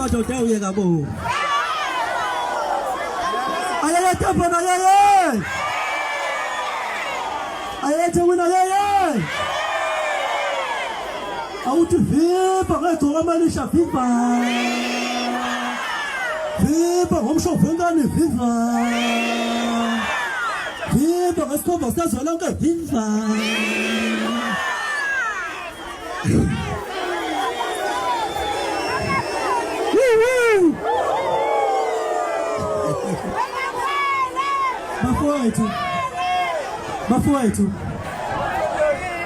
madoda uyeka bo ayayetha phana ayetha wena awuthi vipa ngegcoka malisha vipa ngomsho vengane viva ngesikhomba sazwa lonke viva Bafowethu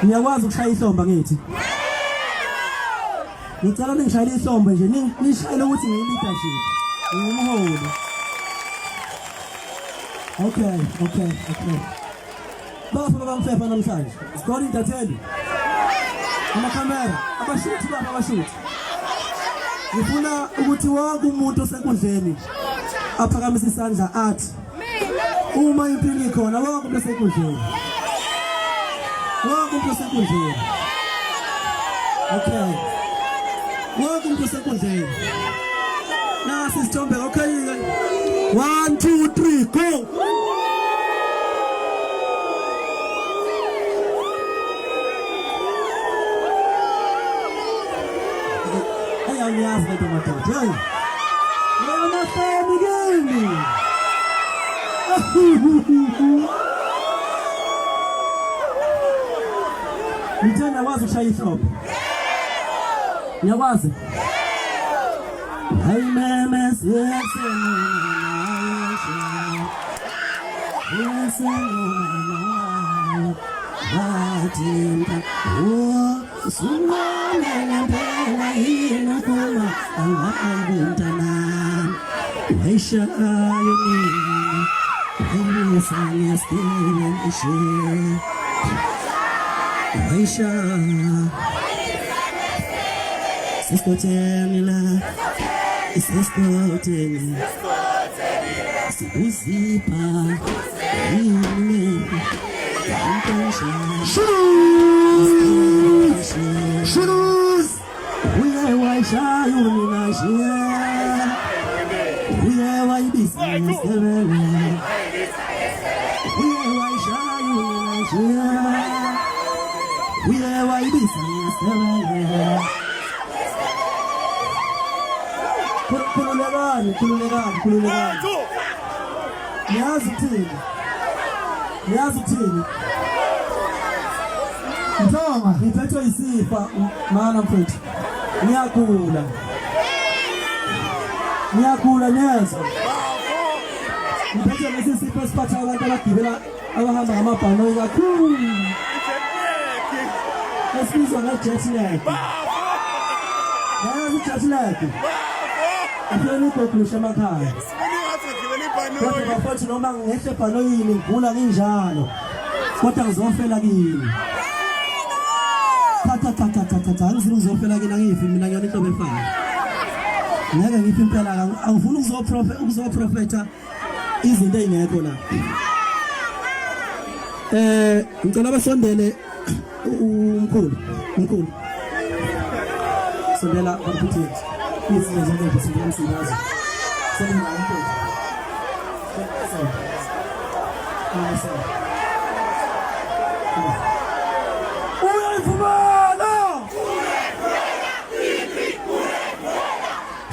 ngiyakwazi ukushaya ihlomba ngithi ngicela ningishayele ihlomba nje nishayele ukuthi ngiyi-leadership ngumholi okay bafana bamfepha namhlanje sigodi intatheli amakhamera abashuthi bapha abashuthi ngifuna ukuthi wonke umuntu osenkundleni aphakamise isandla athi uma impilo ikhona wonke umuntu osenkundleni wonke umuntu osenkundleni okay wonke umuntu osenkundleni nasi isithombe okay 1 2 3 go ayayazi lento madoda yona family Nitenda wazi ushaya ihlombe Nyakwazi Hey mama Aisha Sisko Temila Sisko Temila Sibuzipa Shuruz Uye Waisha Yumina Shia Uye Waibisi Skevele Uye Waisha Yumina Shia Uye Waibisi Skevele Kululekani Niyazi uthini Mthoma ngiphethe isifa maana mfethu ngiyagula Ngiyakula neza. Ngiphethe lesi sipho siphatha abantu abagibela abahamba ngamabhanoyi kakhulu. Esibizwa nge-jet lag. Yazi jet lag. Afuna ukugqusha emakhaya. Kodwa bafowethu noma ngehle ebhanoyini ngigula nginjalo. Kodwa ngizofela kini. Cha angizini ngizofela kini angifi mina ngiyona inhlobo efana. Ngeke ngifi impela angifuni ukuzoprofeta izinto ezingekho la. Ngicela basondele umkhulu. Sondela bakuthi izinto zonke zisiyazi. Sondela umkhulu. Uyayivumela!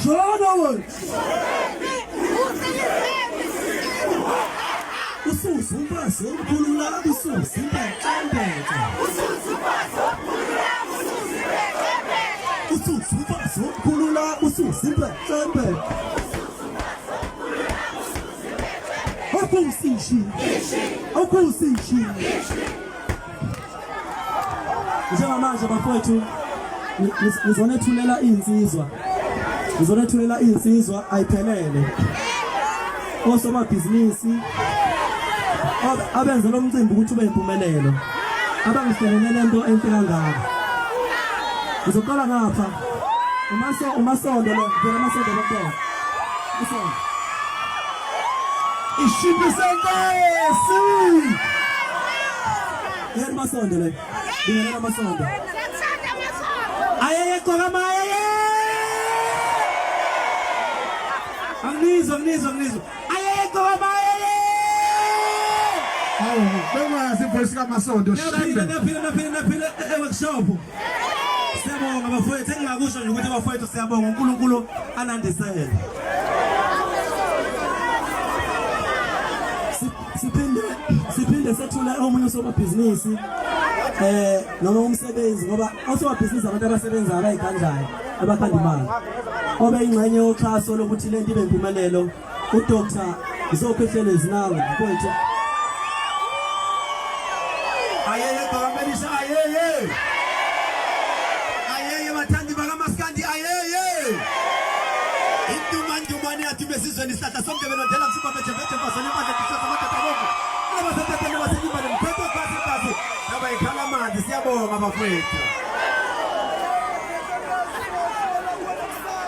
Jona wena! Usuzumba sokukhulula usuzimba ntambethe. Usuzumba sokukhulula usuzimba ntambethe. Akusishi. Njengamanje bafowethu ngizonethulela insizwa ayiphelele. Osomabhizinisi abenze lo mcimbi ukuthi ube impumelelo. Abangihlelele lento enhle kangaka. Ngizoqala ngapha. Umasondo lo, ngena amasondo lokho. Umasondo. Ishipi senkesi. Yena masondo le. Ngena masondo. Ayeye kokama ayeye. Angizwa. Ayeye kokama ayeye. Hawu, bengazi voice kaMasondo shimbe. Naphila workshop. Siyabonga bafowethu engingakusho nje ukuthi bafowethu siyabonga uNkulunkulu anandisele. Siphinde sethula omunye somabhizinisi noma umsebenzi ngoba osomabhizinisi abantu abasebenza abayikanjani abakhanda imali obe ingxenye yoxhaso lokuthi lento ibe impumelelo uDr. Izokhehlele izinanga mfowethu ayeye bakamelisha ayeye bathandi bakaMaskandi ayeye indumani yathi besizweni isihlahla sonke benodela msipaphethe fasoni impahla kisasa matataloku abasethethe basenyimba lemthetho phasi naba ikhala amanzi siyabonga bafowethu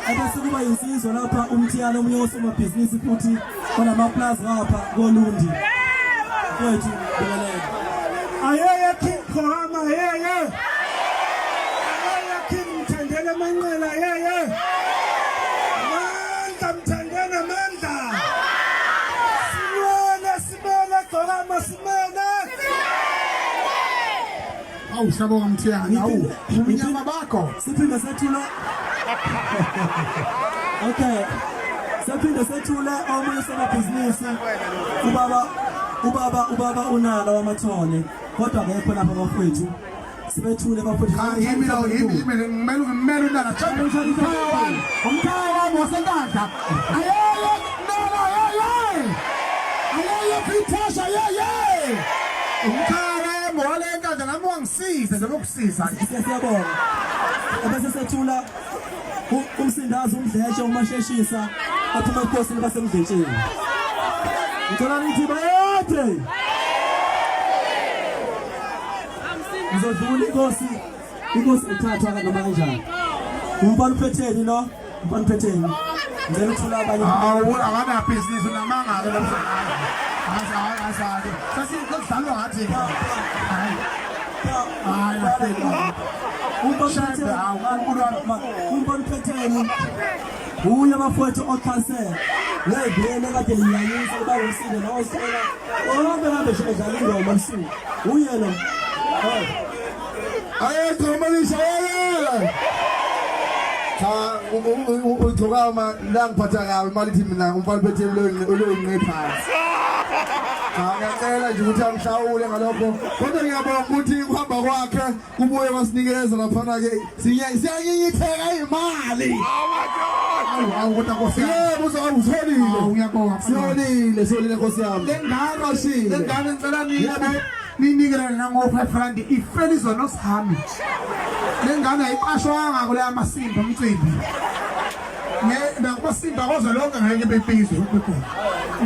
abasikuba insizwa lapha umthiyalo omunye osomabhizinisi futhi onamaplaza lapha koLundi mfowethu belelela ayeye King Khama ayeye King Mthandela Manqela ayeye Mthandela Mandla Simona Khama Simona Awu siyabonga Mthiyana awu unyama bakho siphinde sethula Okay siphinde sethula omunye somabhizinisi ubaba unala wamathole kodwa akekho lapha bafowethu sibethule bafowethu ngimele unala umkhaya wami wasenkandla ayeye Peter ayeye umkhaya wami wasenkandla nami wangisiza nje ukusiza siyabonga bese sethula umsindazi umdletshe umasheshisa aphuma ekhosini basemdletsheni ngicela nithi bayethe ngizodlula inkosi ethathwa kanoma kanjani umbani uphetheni lo umbani uphetheni ngicela ukuthula abanye akana business namanga ke lapha asake sasidlalwa ngathi umbani uphetheni uye bafowethu okhansela ngayibhele kade ngiyanyisa kuba ngumsinde nawusela onke shedlala ingoma msuku uye lo ayekhomelisha yeye cha uthokama ngangiphatha kabi malithi mina umfana phethe lo phansi ngiyacela nje ukuthi angihlawule ngalokho kodwa ngiyabonga ukuthi ukuhamba kwakhe kubuye kwasinikeza laphana ke siyanyinyitheka imali awu kodwa Nkosi yami. Yebo uzolile. Ngiyabonga. Solile Nkosi yami. Lengane ngicela ninikele nango-5 ifeli izono sami. Lengane ayiqashwanga kule amasimba umcimbi. Nakubasimba koze lonke ngeke bebizwe.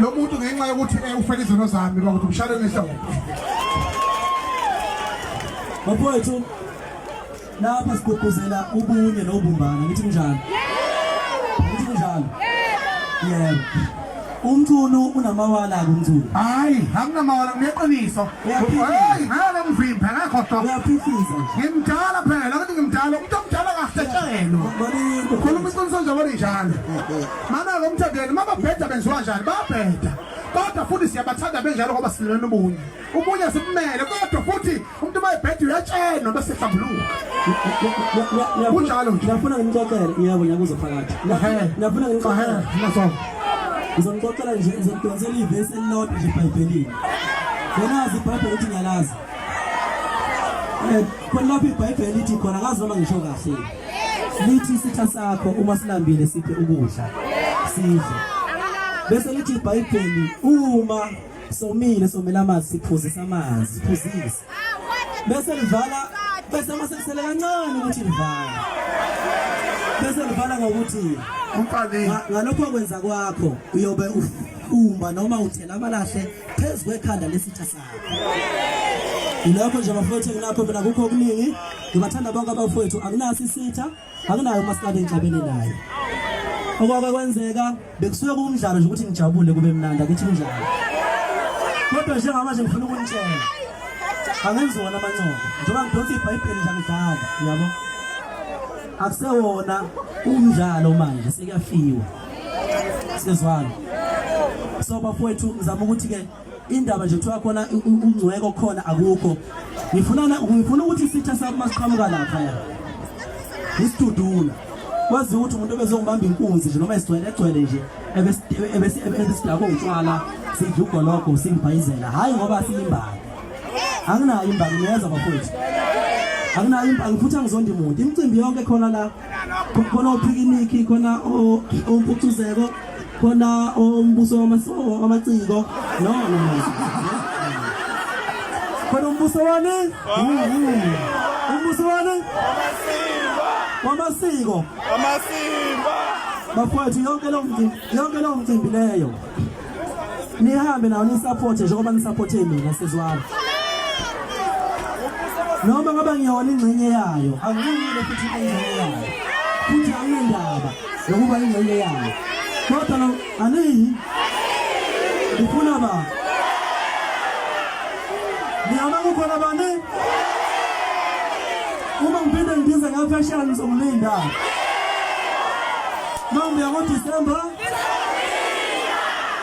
Lo muntu ngenxa yokuthi ufeli izono zami bakuthi umshale nehlobo. Bafowethu lapha sigqugquzela ubunye nobumbano ngithi njalo. Ngithi njalo. Yebo. Umthunu unamawala kumthunu. Hayi, akunamawala ngeqiniso. Hey, ngeke ngivimbe ngakho Uyaphifisa. ngimdala phela ukuthi ngimdala umuntu omdala kahletshelwa. Ukhuluma iqiniso nje balinjalo. Mana lo mthandeni mababheda benziwa njani babheda. Kodwa futhi siyabathanda benjalo ngoba silena ubunye. Ubunye simele kodwa futhi umuntu mayebheda uyatshenwa bese hlambuluka. Kunjalo nje. Ngiyafuna ngimxoxele yebo ngiyakuza phakathi. Ngiyafuna ngimxoxele. Naso. Ngizomxoxela nje ngizomdonsela ivesi elilodwa nje eBhayibhelini. Yenazi iBhayibheli ukuthi ngiyalazi. Khona lapho iBhayibheli lithi khona akazi noma ngisho kahle. Lithi isitha sakho uma silambile siphe ukudla. Sidle. Bese lithi iBhayibheli uma somile somela amanzi siphuzise amanzi, siphuzise. Bese livala bese mase kusele kancane ukuthi livala. Bese livala ngokuthi ngalokho kwenza kwakho uyobe ufumba noma uthela amalahle phezulu kwekhanda lesitha sakho. Ilapho nje bafowethu nginakho phela kukho okuningi ngibathanda bonke abafowethu akunaso isitha akunayo masikade enhlabeni nayo. Okwake kwenzeka bekusuke kumdlalo nje ukuthi ngijabule kube mnandi akithi kunjalo. Kodwa njengamanje ngifuna ukunitshela angenzona amancondo njengoba ngidonsa iBhayibheli nje ngidlala yabo. Akusewona umdlalo manje sekuyafiwa. Sizwana. So bafowethu ngizama ukuthi ke indaba nje kuthiwa khona ungcweko khona akukho. Ngifuna ukuthi isitha sami masiqhamuka lapha ya. Isidudula. Kwazi ukuthi umuntu ebezongibamba inkunzi nje noma egcwele nje ebesidako utshwala sidla ugoloko singibhayizela hayi ngoba siyimbali. Anginayo imbali ngiyeza bafowethu. Akunayo imbali futhi angizondi umuntu. Imicimbi yonke khona la khona upicnic khona umpucuzeko khona umbuso wamaciko no. Khona umbuso wani? Umbuso wani? Wamasiko. Bafowethu yonke lo mcimbi leyo. Nihambe nawo nisupport njengoba nisupport mina sizwana. Noma ngaba ngiyona ingcenye yayo angiyile futhi ingcenye yayo futhi ayindaba yokuba ingcenye yayo kodwa ani ufuna ba niyama kukhona bani uma ngiphinde ngibize ngafashion ngizomlinda mawubuya ngoDisemba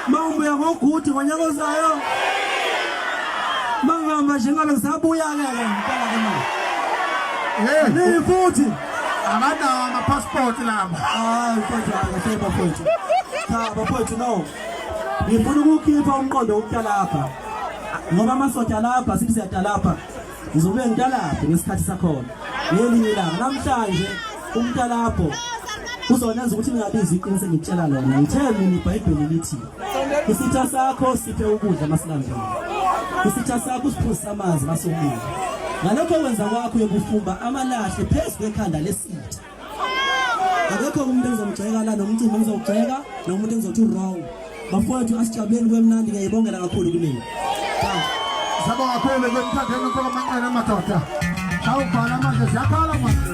mawubuya ngoGudi ngonyaka ozayo mangamba njengoba ngisabuya ke ngempela ke manje ni futhi abanawo ama-passport laba. hayi kodwa kahle bafowethu cha bafowethu no ngifuna ukukhipha umqondo wokutalapha ngoba amasonto lapha sithi siyatalapha ngizobe ngitalapha ngesikhathi sakhona ngelinye ilanga namhlanje umtalapho uzonenza ukuthi ningabizi iqiniso ngitshela lona ngithe mina iBhayibheli lithi isitha sakho siphe ukudla masilambile. Isitha sakho siphuzisa amanzi masomile. Ngalokho wenza kwakho uyobufumba amalahle phezulu kwekhanda lesitha. Akekho umuntu ozomgxeka la nomcimbi ozogxeka nomuntu engizothi wrong. Bafowethu asijabuleni kwemnandi ngiyibongela kakhulu kumina. Sabonga kakhulu kwemthandeni ngokho amancane amadoda. Awubhala manje siyakhala manje.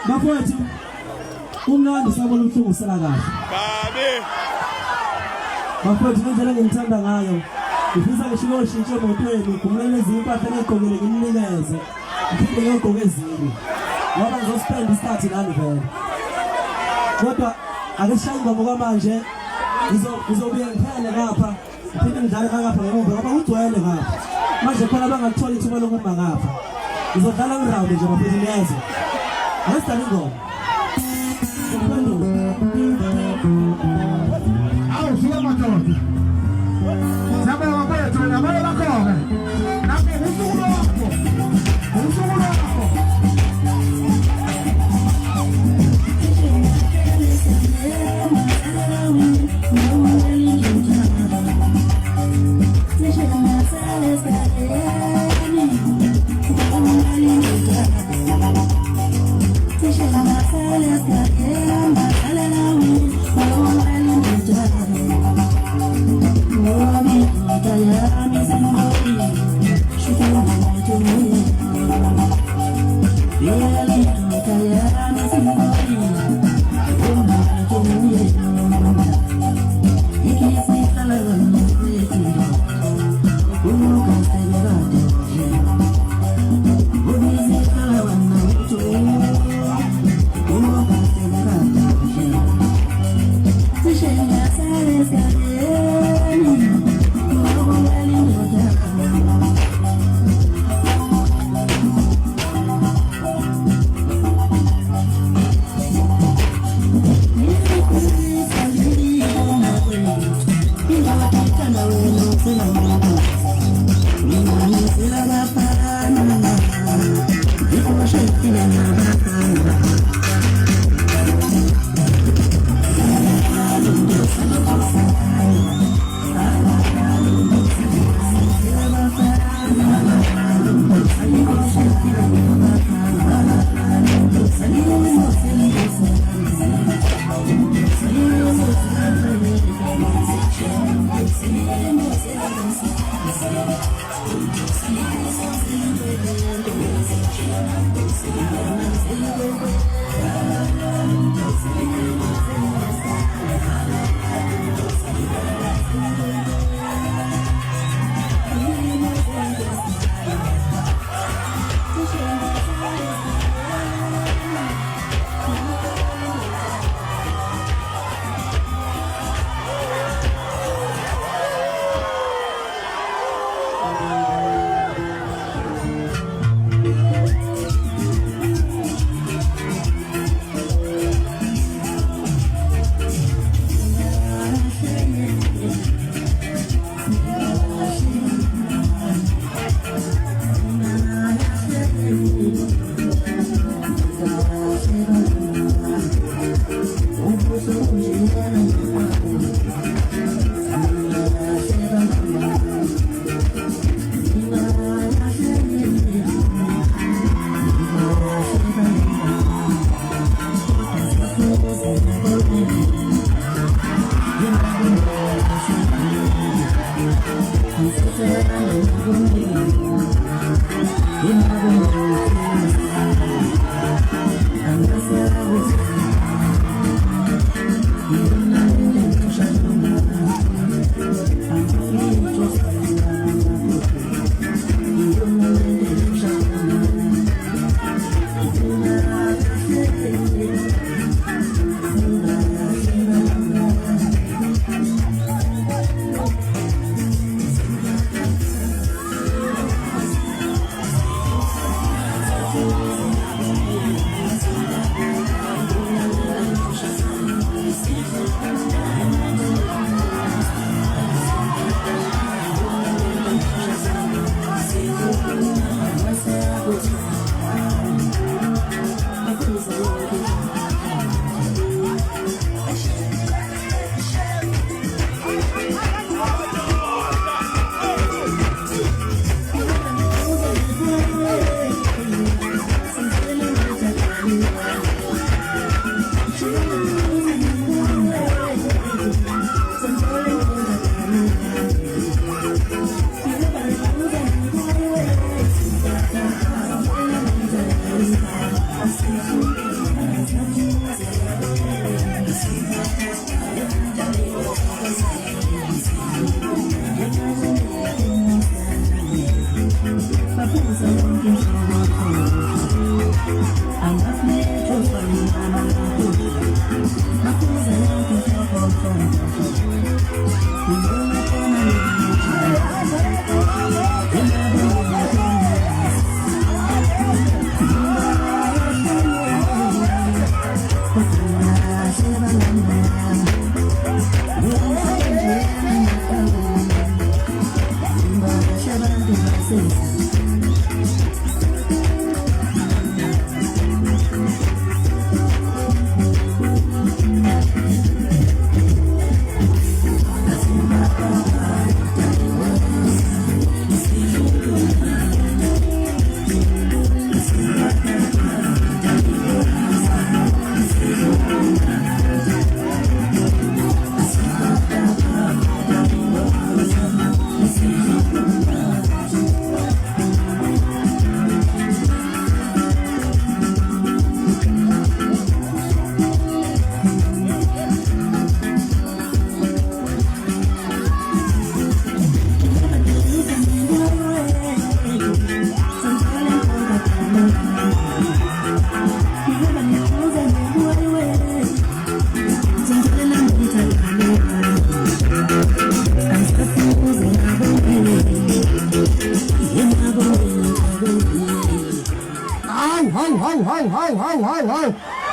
Bafowethu umnandi sabona ubuhlungu sela kahle. Bafowethu ngendlela engimthanda ngayo. Ngifisa ngishilo ushintshe emotweni kumele izimpahla engigqokile ngimnikeze. Ngiphinde ngiyogqoka ezinye. Ngoba ngizospend isikhathi nani vele. Kodwa akeshayi ingoma kwamanje ngizobuye ngiphele ngapha. Ngiphinde ngidlale ngapha ngemuva ngoba ugcwele ngapha. Manje khona bangathola ithuba lokuma ngapha. Ngizodlala ngirawundi nje bafowethu niyezwa. Let's start it go. Awu siya madoda. Sabe mabethu na bale bakhoke. Nabe usuku lokho. Usuku lokho.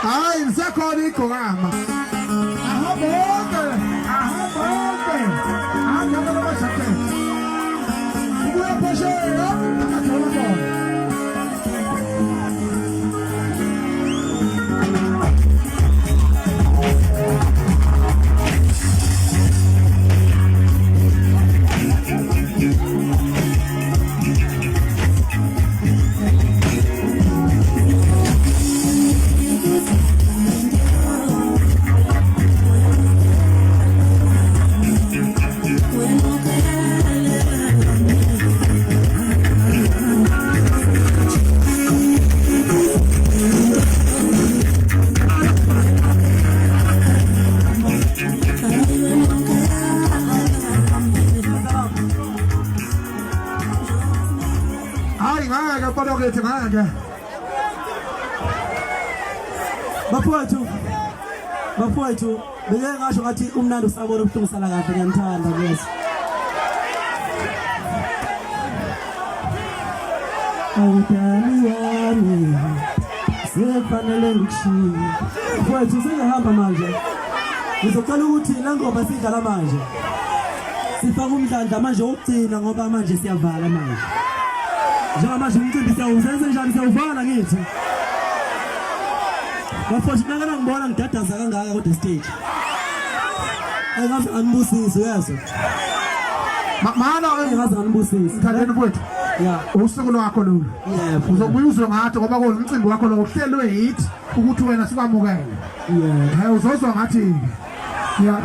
Ai, ngisakhona igqokama. Ahambonke. Ahamba namashaka. Ubuya phesheya, akathola khona. Bafowethu beke ngasho ngathi umnandi usabona ubuhlungu sala kahle ngiyanthanda ngezo awudani wami sefanele ngikushiye bafowethu sengihamba manje ngizocela ukuthi la ngoba sidlala manje sifaka umdlandla manje wokugcina ngoba manje siyavala manje njengamanje umcimbi siyawusenze njani siyawuvala ngithi bafowethu nakana ngibona ngidadaza kangaka kodwa stage engazi anibusise uyazwa Mana engazi anibusise ngithandeni mfowethu usuku lwakho lolu uzobuya uzwe ngathi ngoba umcimbi wakho lo uhlelwe yithi ukuthi wena sikwamukele uzozwa ngathi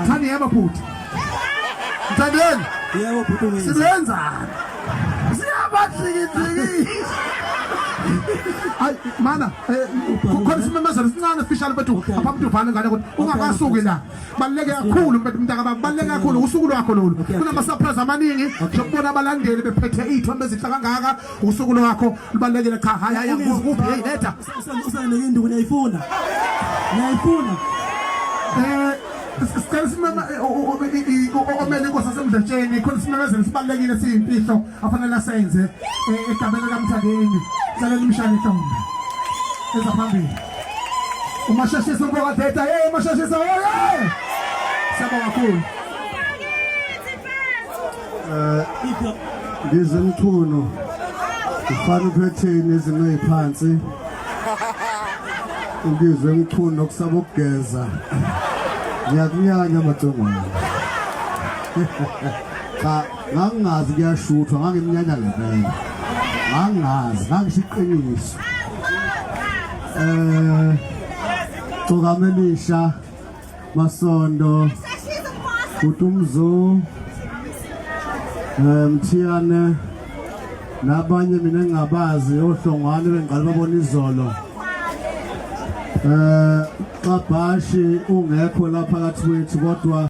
thani yebo bhuti mthandeni yebo bhuti sibenzani siyabahliki ay mana khona simemezelo sincane special bethu apha umuntu uvana ngane ukuthi ungakasuki la baleke kakhulu mntaka babaleke kakhulu usuku lwakho lolu kunama surprise amaningi sokubona abalandeli bephethe ithombe ezihle kangaka usuku lwakho libalekile cha hayi kuphi hey letha usaneke induku niyayifuna Sikhala simama omele inkosi yasemdletsheni khona simemezelo sibalekile siyimpihlo afanele asenze egameni kaMthandeni salela imshana intombi ezaphambili umashashisa umbokadeta hey umashashisa hey siyabonga kakhulu ngizemthuno ufana uphetheni izimo eziphansi ngizwe emthuno kusaba ukugeza ngiyakunyanya macongwana cha ngangazi kuyashuthwa ngangimnyanya ngempela ngangishiqiniso Togamelisha Masondo Utumzo Mthiyane nabanye mina engabazi ohlongwane bengiqala babona izolo Xabashi ungekho lapha phakathi kwethu kodwa